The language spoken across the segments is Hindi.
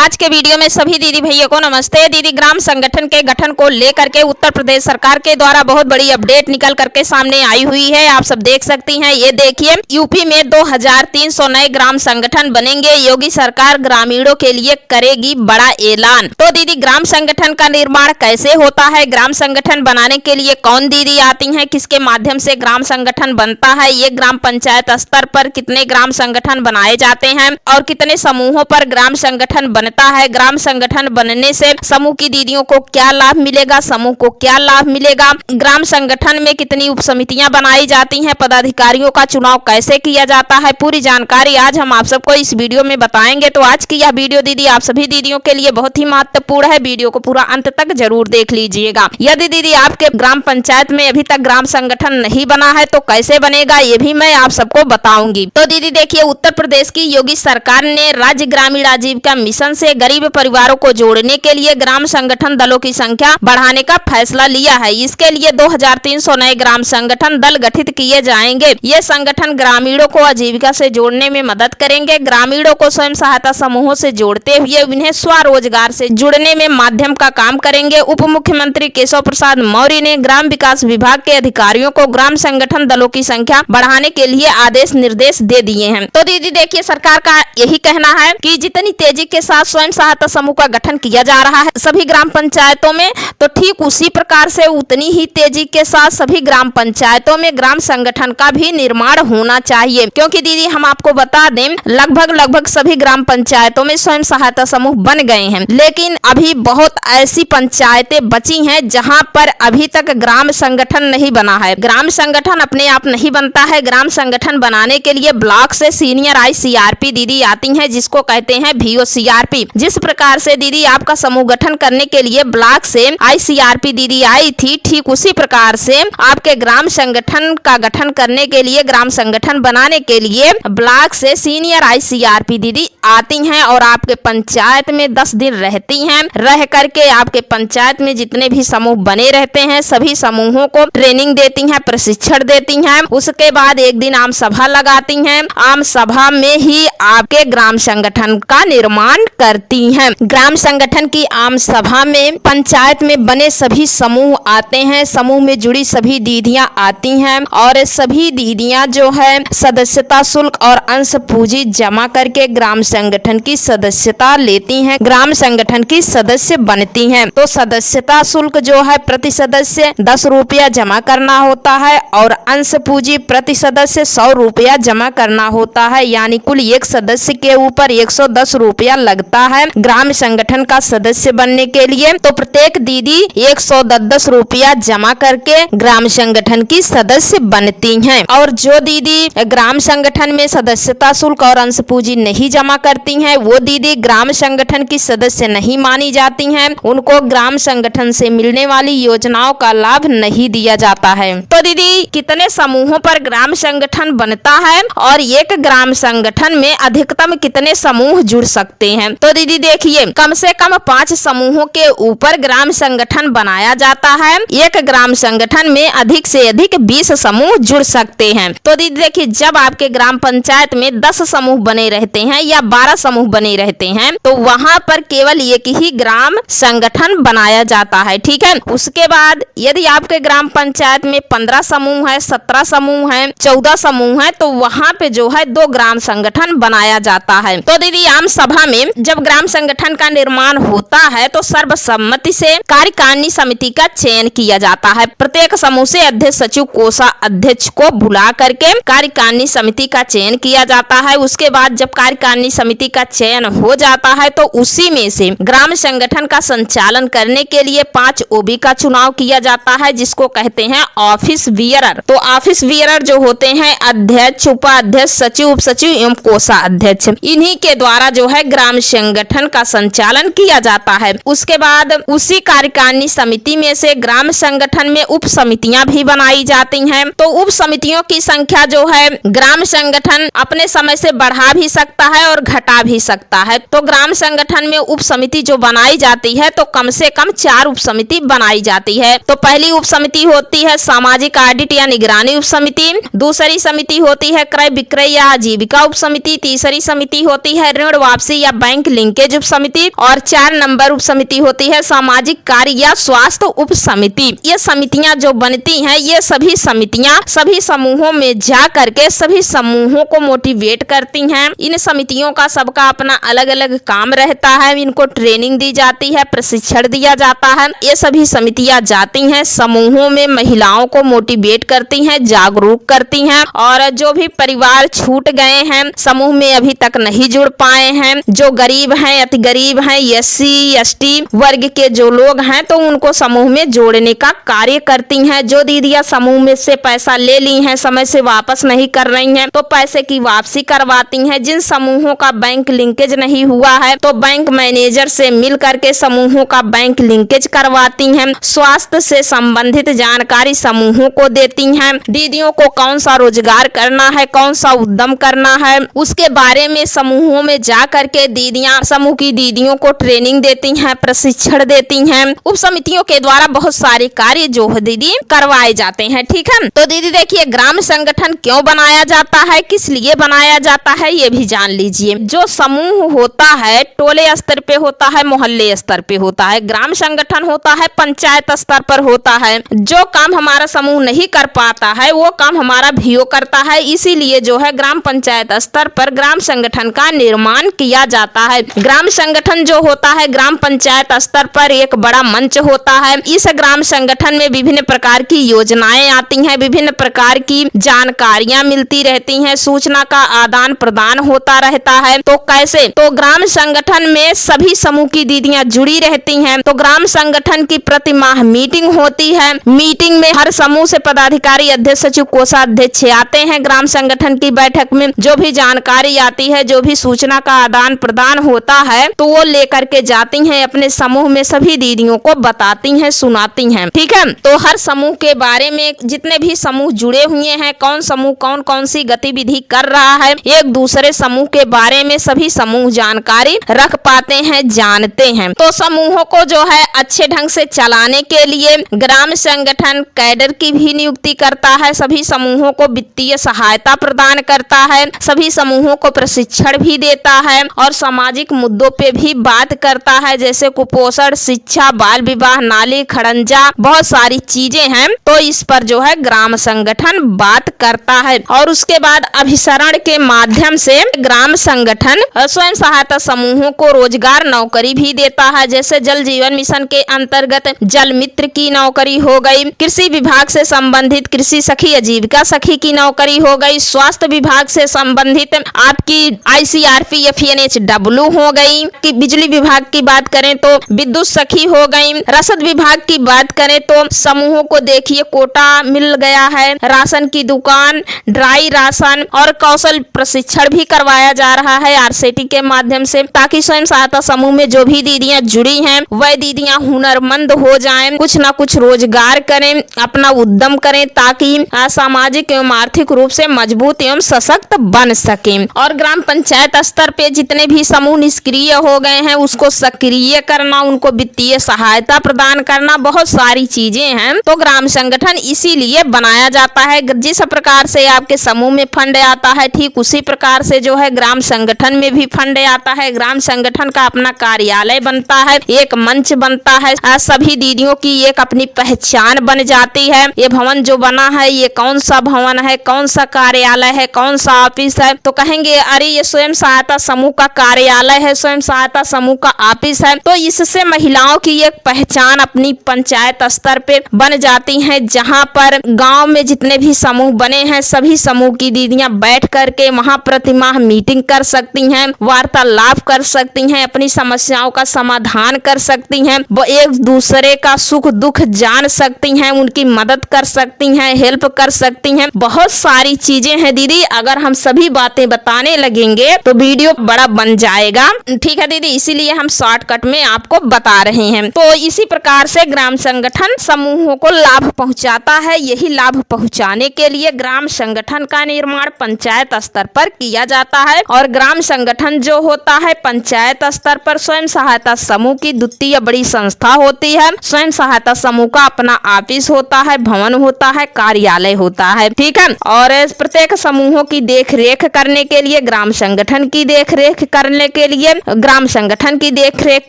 आज के वीडियो में सभी दीदी भैया को नमस्ते। दीदी ग्राम संगठन के गठन को लेकर के उत्तर प्रदेश सरकार के द्वारा बहुत बड़ी अपडेट निकल करके सामने आई हुई है। आप सब देख सकती हैं। ये देखिए, यूपी में 2300 नए ग्राम संगठन बनेंगे। योगी सरकार ग्रामीणों के लिए करेगी बड़ा ऐलान। तो दीदी ग्राम संगठन का निर्माण कैसे होता है, ग्राम संगठन बनाने के लिए कौन दीदी आती हैं, किसके माध्यम से ग्राम संगठन बनता है, ये ग्राम पंचायत स्तर पर कितने ग्राम संगठन बनाए जाते हैं और कितने समूहों पर ग्राम संगठन बनता है, ग्राम संगठन बनने से समूह की दीदियों को क्या लाभ मिलेगा, समूह को क्या लाभ मिलेगा, ग्राम संगठन में कितनी उप समितियां बनाई जाती हैं, पदाधिकारियों का चुनाव कैसे किया जाता है, पूरी जानकारी आज हम आप सबको इस वीडियो में बताएंगे। तो आज की यह वीडियो दीदी आप सभी दीदियों के लिए बहुत ही महत्वपूर्ण है। वीडियो को पूरा अंत तक जरूर देख लीजिएगा। यदि दीदी आपके ग्राम पंचायत में अभी तक ग्राम संगठन नहीं बना है तो कैसे बनेगा, ये भी मैं आप सबको बताऊंगी। तो दीदी देखिए, उत्तर प्रदेश की योगी सरकार ने राज्य ग्रामीण आजीविका मिशन से गरीब परिवारों को जोड़ने के लिए ग्राम संगठन दलों की संख्या बढ़ाने का फैसला लिया है। इसके लिए 2300 नए ग्राम संगठन दल गठित किए जाएंगे। ये संगठन ग्रामीणों को आजीविका से जोड़ने में मदद करेंगे। ग्रामीणों को स्वयं सहायता समूहों से जोड़ते हुए उन्हें स्वरोजगार से जुड़ने में माध्यम का काम करेंगे। उप मुख्यमंत्री केशव प्रसाद मौर्य ने ग्राम विकास विभाग के अधिकारियों को ग्राम संगठन दलों की संख्या बढ़ाने के लिए आदेश निर्देश दे दिए हैं। तो दीदी देखिए, सरकार का यही कहना है कि जितनी तेजी के साथ स्वयं सहायता समूह का गठन किया जा रहा है सभी ग्राम पंचायतों में, तो ठीक उसी प्रकार से उतनी ही तेजी के साथ सभी ग्राम पंचायतों में ग्राम संगठन का भी निर्माण होना चाहिए। क्योंकि दीदी हम आपको बता दें, लगभग सभी ग्राम पंचायतों में स्वयं सहायता समूह बन गए हैं, लेकिन अभी बहुत ऐसी पंचायतें बची हैं जहां पर अभी तक ग्राम संगठन नहीं बना है। ग्राम संगठन अपने आप नहीं बनता है। ग्राम संगठन बनाने के लिए ब्लॉक से सीनियर ICRP दीदी आती हैं, जिसको कहते हैं VOCRP। जिस प्रकार से दीदी आपका समूह गठन करने के लिए ब्लॉक से ICRP दीदी आई थी, ठीक उसी प्रकार से आपके ग्राम संगठन का गठन करने के लिए, ग्राम संगठन बनाने के लिए ब्लॉक से सीनियर ICRP दीदी आती हैं और आपके पंचायत में 10 दिन रहती हैं। रह करके आपके पंचायत में जितने भी समूह बने रहते हैं सभी समूहों को ट्रेनिंग देती हैं, प्रशिक्षण देती हैं। उसके बाद एक दिन आम सभा लगाती हैं। आम सभा में ही आपके ग्राम संगठन का निर्माण करती हैं। ग्राम संगठन की आम सभा में पंचायत में बने सभी समूह आते हैं। समूह में जुड़ी सभी दीदियां आती हैं और सभी दीदियां जो है सदस्यता शुल्क और अंश पूंजी जमा करके ग्राम संगठन की सदस्यता लेती हैं, ग्राम संगठन की सदस्य बनती हैं। तो सदस्यता शुल्क जो है प्रति सदस्य 10 रुपया जमा करना होता है और अंश पूंजी प्रति सदस्य 100 रुपया जमा करना होता है। यानी कुल एक सदस्य के ऊपर 110 रुपया लगता है ग्राम संगठन का सदस्य बनने के लिए। तो प्रत्येक दीदी 110 रुपया जमा करके ग्राम संगठन की सदस्य बनती हैं। और जो दीदी ग्राम संगठन में सदस्यता शुल्क और अंश पूंजी नहीं जमा करती हैं वो दीदी ग्राम संगठन की सदस्य नहीं मानी जाती हैं। उनको ग्राम संगठन से मिलने वाली योजनाओं का लाभ नहीं दिया जाता है। तो दीदी कितने समूहों पर ग्राम संगठन बनता है और एक ग्राम संगठन में अधिकतम कितने समूह जुड़ सकते हैं? तो दीदी देखिए, कम से कम 5 समूहों के ऊपर ग्राम संगठन बनाया जाता है। एक ग्राम संगठन में अधिक से अधिक 20 समूह जुड़ सकते हैं। तो दीदी देखिए, जब आपके ग्राम पंचायत में 10 समूह बने रहते हैं या 12 समूह बने रहते हैं तो वहां पर केवल एक ही ग्राम संगठन बनाया जाता है। ठीक है। उसके बाद यदि आपके ग्राम पंचायत में 15 समूह है, 17 समूह है, 14 समूह है तो वहां पे जो है 2 ग्राम संगठन बनाया जाता है। तो दीदी आम सभा में जब ग्राम संगठन का निर्माण होता है तो सर्वसम्मति से कार्यकारिणी समिति का चयन किया जाता है। प्रत्येक समूह से अध्यक्ष, सचिव, कोषाध्यक्ष को बुला करके कार्यकारिणी समिति का चयन किया जाता है। उसके बाद जब कार्यकारिणी समिति का चयन हो जाता है तो उसी में से ग्राम संगठन का संचालन करने के लिए 5 OB का चुनाव किया जाता है, जिसको कहते हैं ऑफिस बियरर। तो ऑफिस बियरर जो होते हैं अध्यक्ष, उपाध्यक्ष, सचिव, उप सचिव एवं कोषाध्यक्ष, इन्हीं के द्वारा जो है ग्राम संगठन का संचालन किया जाता है। उसके बाद उसी कार्यकारिणी समिति में से ग्राम संगठन में उप समितियां भी बनाई जाती हैं। तो उप समितियों की संख्या जो है ग्राम संगठन अपने समय से बढ़ा भी सकता है और घटा भी सकता है। तो ग्राम संगठन में उप समिति जो बनाई जाती है तो कम से कम 4 उप समिति बनाई जाती है। तो पहली उप समिति होती है सामाजिक ऑडिट या निगरानी उप समिति, दूसरी समिति होती है क्रय विक्रय या आजीविका उप समिति, तीसरी समिति होती है ऋण वापसी या बैंक लिंकेज उप समिति और 4 नंबर उप समिति होती है सामाजिक कार्य या स्वास्थ्य उप समिति। ये समितियां जो बनती हैं, ये सभी समितियां सभी समूहों में जा करके सभी समूहों को मोटिवेट करती हैं। इन समितियों का सबका अपना अलग अलग काम रहता है, इनको ट्रेनिंग दी जाती है, प्रशिक्षण दिया जाता है। ये सभी समितियां जाती हैं समूहों में, महिलाओं को मोटिवेट करती हैं, जागरूक करती हैं और जो भी परिवार छूट गए हैं, समूह में अभी तक नहीं जुड़ पाए हैं, जो गरीब हैं, अति गरीब हैं, SC ST वर्ग के जो लोग हैं, तो उनको समूह में जोड़ने का कार्य करती हैं। जो दीदियां समूह में से पैसा ले ली हैं, समय से वापस नहीं कर रही हैं, तो पैसे की वापसी करवाती हैं। जिन समूहों का बैंक लिंकेज नहीं हुआ है, तो बैंक मैनेजर से मिल करके समूहों का बैंक लिंकेज करवाती हैं। स्वास्थ्य से संबंधित जानकारी समूहों को देती हैं। दीदियों को कौन सा रोजगार करना है, कौन सा उद्यम करना है, उसके बारे में समूहों में जा करके दीदियां समूह की दीदियों को ट्रेनिंग देती हैं, प्रशिक्षण देती हैं। उप समितियों के द्वारा बहुत सारे कार्य जो है दीदी करवाए जाते हैं। ठीक है, तो दीदी देखिए ग्राम संगठन क्यों बनाया जाता है, किस लिए बनाया जाता है, ये भी जान लीजिए। जो समूह होता है टोले स्तर पे होता है, मोहल्ले स्तर पे होता है। ग्राम संगठन होता है पंचायत स्तर पर होता है। जो काम हमारा समूह नहीं कर पाता है, वो काम हमारा VO करता है। इसीलिए जो है ग्राम पंचायत स्तर पर ग्राम संगठन का निर्माण किया जाता है। ग्राम संगठन जो होता है ग्राम पंचायत स्तर पर एक बड़ा मंच होता है। इस ग्राम संगठन में विभिन्न प्रकार की योजनाएं आती हैं, विभिन्न प्रकार की जानकारियां मिलती रहती हैं, सूचना का आदान प्रदान होता रहता है। तो कैसे, तो ग्राम संगठन में सभी समूह की दीदियां जुड़ी रहती हैं। तो ग्राम संगठन की प्रति माह मीटिंग होती है। मीटिंग में हर समूह से पदाधिकारी, अध्यक्ष, सचिव, कोषाध्यक्ष आते हैं। ग्राम संगठन की बैठक में जो भी जानकारी आती है, जो भी सूचना का आदान प्रदान होता है, तो वो लेकर के जाती हैं अपने समूह में, सभी दीदियों को बताती हैं, सुनाती हैं। ठीक है, तो हर समूह के बारे में जितने भी समूह जुड़े हुए हैं, कौन समूह कौन कौन सी गतिविधि कर रहा है, एक दूसरे समूह के बारे में सभी समूह जानकारी रख पाते हैं, जानते हैं। तो समूहों को जो है अच्छे ढंग से चलाने के लिए ग्राम संगठन कैडर की भी नियुक्ति करता है, सभी समूहों को वित्तीय सहायता प्रदान करता है, सभी समूहों को प्रशिक्षण भी देता है और सामाजिक मुद्दों पे भी बात करता है, जैसे कुपोषण, शिक्षा, बाल विवाह, नाली, खड़ंजा, बहुत सारी चीजें हैं। तो इस पर जो है ग्राम संगठन बात करता है। और उसके बाद अभिसरण के माध्यम से ग्राम संगठन स्वयं सहायता समूहों को रोजगार नौकरी भी देता है, जैसे जल जीवन मिशन के अंतर्गत जल मित्र की नौकरी हो गई, कृषि विभाग से संबंधित कृषि सखी, आजीविका सखी की नौकरी हो गई, स्वास्थ्य विभाग से संबंधित आपकी ICRP FNHW हो गई, कि बिजली विभाग की बात करें तो विद्युत सखी हो गई, रसद विभाग की बात करें तो समूहों को देखिए कोटा मिल गया है, राशन की दुकान, ड्राई राशन और कौशल प्रशिक्षण भी करवाया जा रहा है RCT के माध्यम से, ताकि स्वयं सहायता समूह में जो भी दीदियां जुड़ी हैं वह दीदियां हुनरमंद हो जाएं, कुछ ना कुछ रोजगार करें, अपना उद्यम करें, ताकि सामाजिक एवं आर्थिक रूप से मजबूत एवं सशक्त बन सकें। और ग्राम पंचायत स्तर पे जितने भी समूह निष्क्रिय हो गए हैं उसको सक्रिय करना, उनको वित्तीय सहायता प्रदान करना, बहुत सारी चीजें हैं। तो ग्राम संगठन इसीलिए बनाया जाता है। जिस प्रकार से आपके समूह में फंड आता है, ठीक उसी प्रकार से जो है ग्राम संगठन में भी फंड आता है। ग्राम संगठन का अपना कार्यालय बनता है, एक मंच बनता है, सभी दीदियों की एक अपनी पहचान बन जाती है। ये भवन जो बना है ये कौन सा भवन है, कौन सा कार्यालय है, कौन सा ऑफिस है, तो कहेंगे अरे ये स्वयं सहायता समूह का कार्यालय है, स्वयं सहायता समूह का ऑफिस है। तो इससे महिलाओं की एक पहचान अपनी पंचायत स्तर पे बन जाती है, जहां पर गांव में जितने भी समूह बने हैं सभी समूह की दीदियां बैठ करके वहां प्रतिमाह मीटिंग कर सकती हैं, वार्तालाप कर सकती हैं, अपनी समस्याओं का समाधान कर सकती हैं, वो एक दूसरे का सुख दुख जान सकती हैं, उनकी मदद कर सकती हैं, हेल्प कर सकती हैं। बहुत सारी चीजें हैं दीदी, अगर हम सभी बातें बताने लगेंगे तो वीडियो बड़ा बन जाएगा। ठीक है दीदी, इसीलिए हम शॉर्टकट में आपको बता रहे हैं। तो इसी प्रकार से ग्राम संगठन समूहों को लाभ पहुंचाता है। यही लाभ पहुंचाने के लिए ग्राम संगठन का निर्माण पंचायत स्तर पर किया जाता है। और ग्राम संगठन जो होता है पंचायत स्तर पर स्वयं सहायता समूह की द्वितीय बड़ी संस्था होती है। स्वयं सहायता समूह का अपना ऑफिस होता है, भवन होता है, कार्यालय होता है। ठीक है, और प्रत्येक समूहों की देख रेख करने के लिए, ग्राम संगठन की देख रेख करने के के लिए, ग्राम संगठन की देखरेख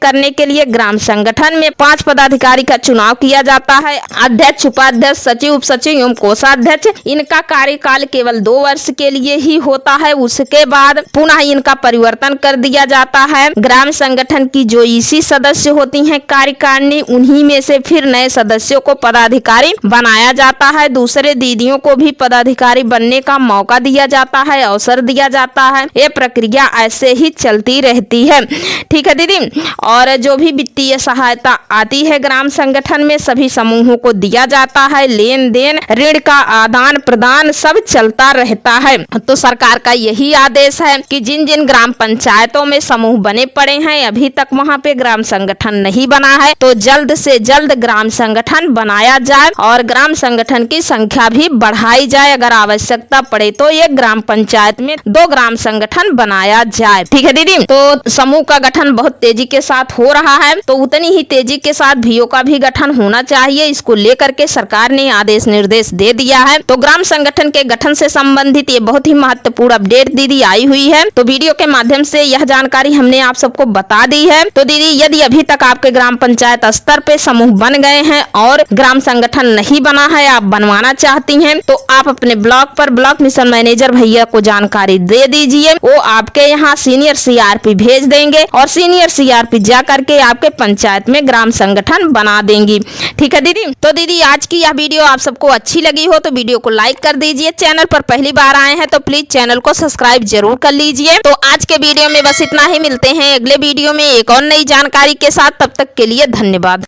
करने के लिए ग्राम संगठन में 5 पदाधिकारी का चुनाव किया जाता है। अध्यक्ष, उपाध्यक्ष, सचिव, उप सचिव एवं कोषाध्यक्ष। इनका कार्यकाल केवल 2 वर्ष के लिए ही होता है। उसके बाद पुनः इनका परिवर्तन कर दिया जाता है। ग्राम संगठन की जो इसी सदस्य होती हैं कार्यकारिणी, उन्हीं में से फिर नए सदस्यों को पदाधिकारी बनाया जाता है। दूसरे दीदियों को भी पदाधिकारी बनने का मौका दिया जाता है, अवसर दिया जाता है। ये प्रक्रिया ऐसे ही चलती रहती है। ठीक है दीदी। और जो भी वित्तीय सहायता आती है ग्राम संगठन में सभी समूहों को दिया जाता है। लेन देन, ऋण का आदान प्रदान सब चलता रहता है। तो सरकार का यही आदेश है कि जिन जिन ग्राम पंचायतों में समूह बने पड़े हैं, अभी तक वहां पे ग्राम संगठन नहीं बना है, तो जल्द से जल्द ग्राम संगठन बनाया जाए और ग्राम संगठन की संख्या भी बढ़ाई जाए। अगर आवश्यकता पड़े तो ये ग्राम पंचायत में 2 ग्राम संगठन बनाया जाए। ठीक है दीदी। तो समूह का गठन बहुत तेजी के साथ हो रहा है, तो उतनी ही तेजी के साथ भीओ का भी गठन होना चाहिए। इसको लेकर के सरकार ने आदेश निर्देश दे दिया है। तो ग्राम संगठन के गठन से संबंधित ये बहुत ही महत्वपूर्ण अपडेट दीदी आई हुई है। तो वीडियो के माध्यम से यह जानकारी हमने आप सबको बता दी है। तो दीदी, यदि अभी तक आपके ग्राम पंचायत स्तर पे समूह बन गए हैं और ग्राम संगठन नहीं बना है, आप बनवाना चाहती हैं, तो आप अपने ब्लॉक पर ब्लॉक मिशन मैनेजर भैया को जानकारी दे दीजिए। वो आपके यहाँ सीनियर सीआरपी भेज देंगे और सीनियर सीआरपी जा करके आपके पंचायत में ग्राम संगठन बना देंगी। ठीक है दीदी। तो दीदी, आज की यह वीडियो आप सबको अच्छी लगी हो तो वीडियो को लाइक कर दीजिए। चैनल पर पहली बार आए हैं तो प्लीज चैनल को सब्सक्राइब जरूर कर लीजिए। तो आज के वीडियो में बस इतना ही। मिलते हैं अगले वीडियो में एक और नई जानकारी के साथ। तब तक के लिए धन्यवाद।